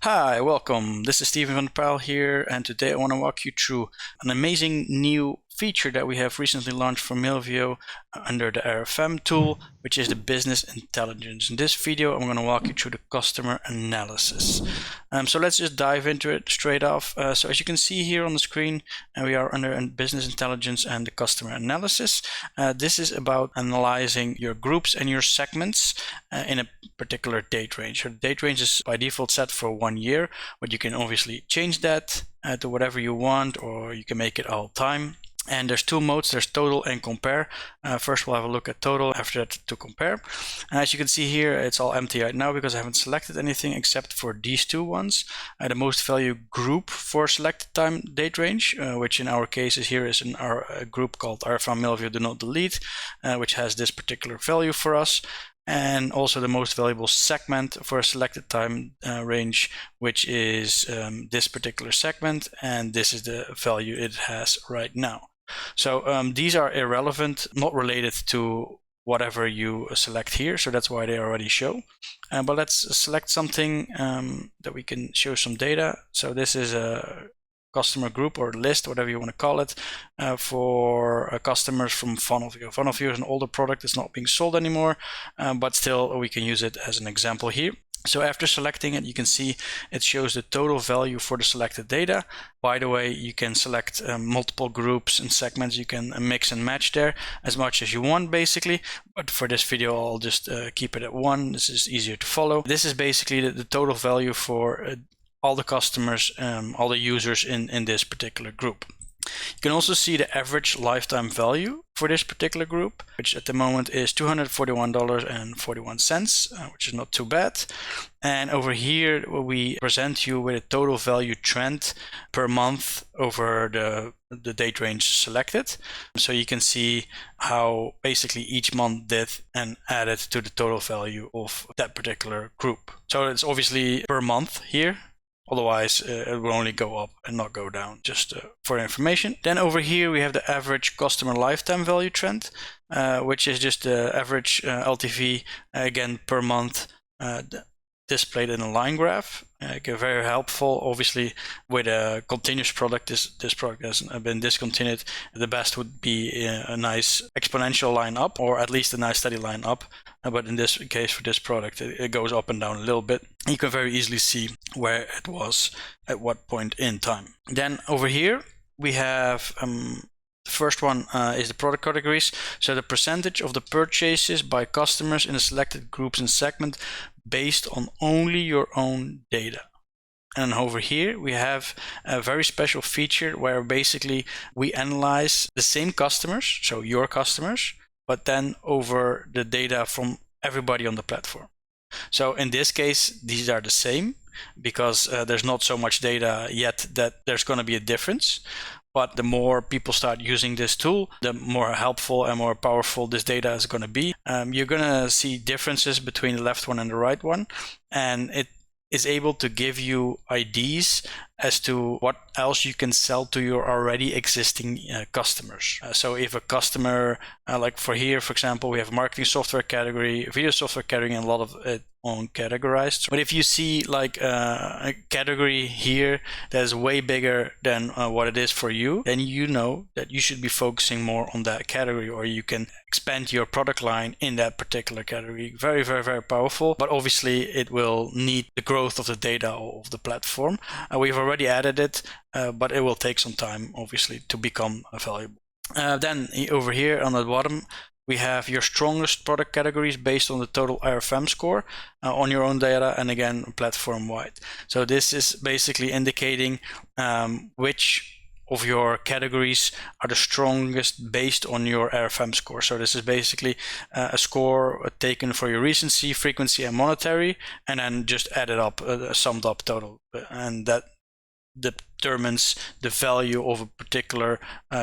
Hi, welcome. This is Steven van der Pijl here, and today I want to walk you through an amazing new feature that we have recently launched for Mailvio under the RFM tool, which is the business intelligence. In this video, I'm going to walk you through the customer analysis. So let's just dive into it straight off. So as you can see here on the screen, we are under business intelligence and the customer analysis. This is about analyzing your groups and your segments in a particular date range. So the date range is by default set for 1 year, but you can obviously change that to whatever you want, or you can make it all time. And there's two modes, there's total and compare. First we'll have a look at total, after that to compare. And as you can see here, it's all empty right now because I haven't selected anything except for these two ones. The most value group for selected time date range, which in our case is here is a group called RFM Mailvio Do Not Delete, which has this particular value for us. And also the most valuable segment for a selected time range, which is this particular segment, and this is the value it has right now. So these are irrelevant, not related to whatever you select here, so that's why they already show. But let's select something that we can show some data. So this is a customer group or list, whatever you want to call it, for customers from Funnelview. Funnelview is an older product, it's not being sold anymore, but still we can use it as an example here. So after selecting it, you can see it shows the total value for the selected data. By the way, you can select multiple groups and segments. You can mix and match there as much as you want, basically. But for this video, I'll just keep it at 1. This is easier to follow. This is basically the total value for all the customers, all the users in this particular group. You can also see the average lifetime value for this particular group, which at the moment is $241.41, which is not too bad. And over here, we present you with a total value trend per month over the date range selected. So you can see how basically each month did and added to the total value of that particular group. So it's obviously per month here. Otherwise, it will only go up and not go down, just for information. Then over here, we have the average customer lifetime value trend, which is just the average LTV, again, per month, displayed in a line graph. Very helpful. Obviously, with a continuous product, this product has been discontinued. The best would be a nice exponential line up, or at least a nice steady line up. But in this case, for this product, it goes up and down a little bit. You can very easily see where it was at what point in time. Then over here, we have the first one is the product categories. So the percentage of the purchases by customers in the selected groups and segment based on only your own data. And over here, we have a very special feature where basically we analyze the same customers, so your customers, but then over the data from everybody on the platform. So in this case, these are the same because there's not so much data yet that there's going to be a difference. But the more people start using this tool, the more helpful and more powerful this data is going to be. You're going to see differences between the left one and the right one, and it is able to give you ideas as to what else you can sell to your already existing customers. So if a customer, like for here, for example, we have a marketing software category, video software category, and a lot of it on categorized. But if you see like a category here that is way bigger than what it is for you, then you know that you should be focusing more on that category, or you can expand your product line in that particular category. Very, very, very powerful. But obviously it will need the growth of the data of the platform. We've already added it, but it will take some time, obviously, to become valuable. Then over here on the bottom, we have your strongest product categories based on the total RFM score on your own data, and again, platform-wide. So this is basically indicating which of your categories are the strongest based on your RFM score. So this is basically a score taken for your recency, frequency, and monetary, and then just added up, summed up total, and that determines the value of a particular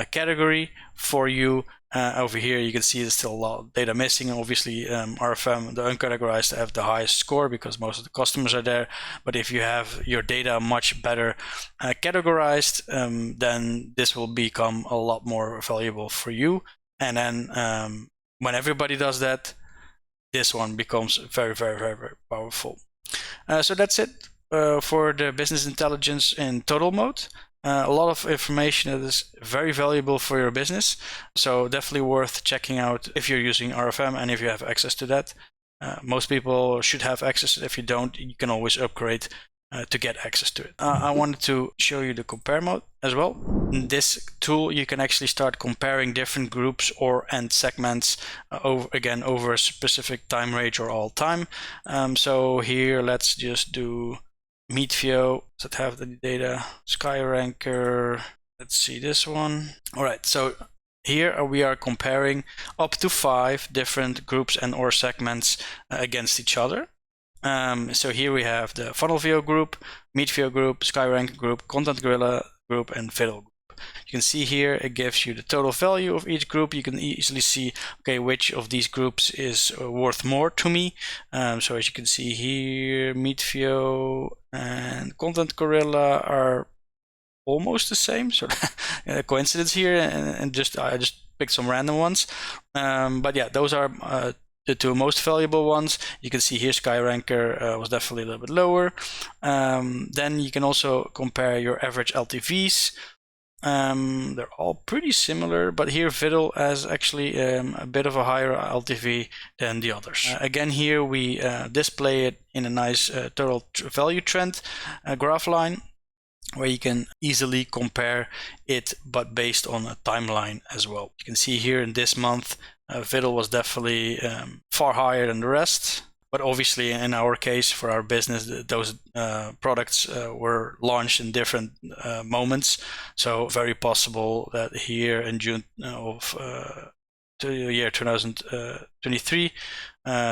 category for you. Over here you can see there's still a lot of data missing. Obviously RFM, the uncategorized, have the highest score because most of the customers are there. But if you have your data much better categorized, then this will become a lot more valuable for you. And then when everybody does that, this one becomes very, very, very, very powerful. So that's it. for the business intelligence in total mode. A lot of information that is very valuable for your business. So definitely worth checking out if you're using RFM and if you have access to that. Most people should have access. If you don't, you can always upgrade to get access to it. I wanted to show you the compare mode as well. In this tool, you can actually start comparing different groups and segments over a specific time range or all time. So here, let's just do Mailvio that have the data, SkyRanker. Let's see this one. All right, so here we are comparing up to 5 different groups and or segments against each other. So here we have the FunnelVio group, Mailvio group, SkyRanker group, Content Gorilla group, and Fiddle group. You can see here it gives you the total value of each group. You can easily see, okay, which of these groups is worth more to me. So as you can see here, Mailvio and Content Gorilla are almost the same. So a coincidence here, and I just picked some random ones. But yeah, those are the 2 most valuable ones. You can see here SkyRanker was definitely a little bit lower. Then you can also compare your average LTVs. They're all pretty similar, but here Fiddle has actually a bit of a higher LTV than the others. Again, here we display it in a nice total value trend graph line, where you can easily compare it, but based on a timeline as well. You can see here in this month, Fiddle was definitely far higher than the rest. But obviously, in our case, for our business, those products were launched in different moments. So very possible that here in June of the year 2023,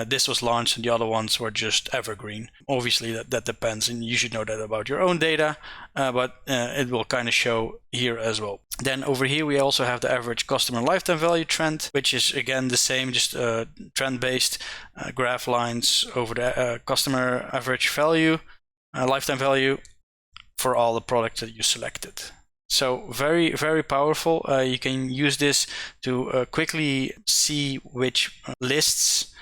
this was launched and the other ones were just evergreen. Obviously, that depends, and you should know that about your own data, but it will kind of show here as well. Then over here, we also have the average customer lifetime value trend, which is again the same, just trend-based graph lines over the customer average value, lifetime value for all the products that you selected. So very, very powerful. You can use this to quickly see which lists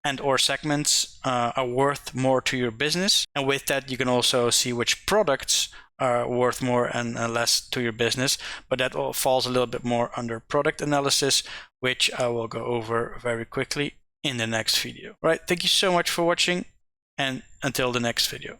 and or segments are worth more to your business. And with that, you can also see which products are worth more and less to your business. But that all falls a little bit more under product analysis, which I will go over very quickly in the next video. All right, thank you so much for watching, and until the next video.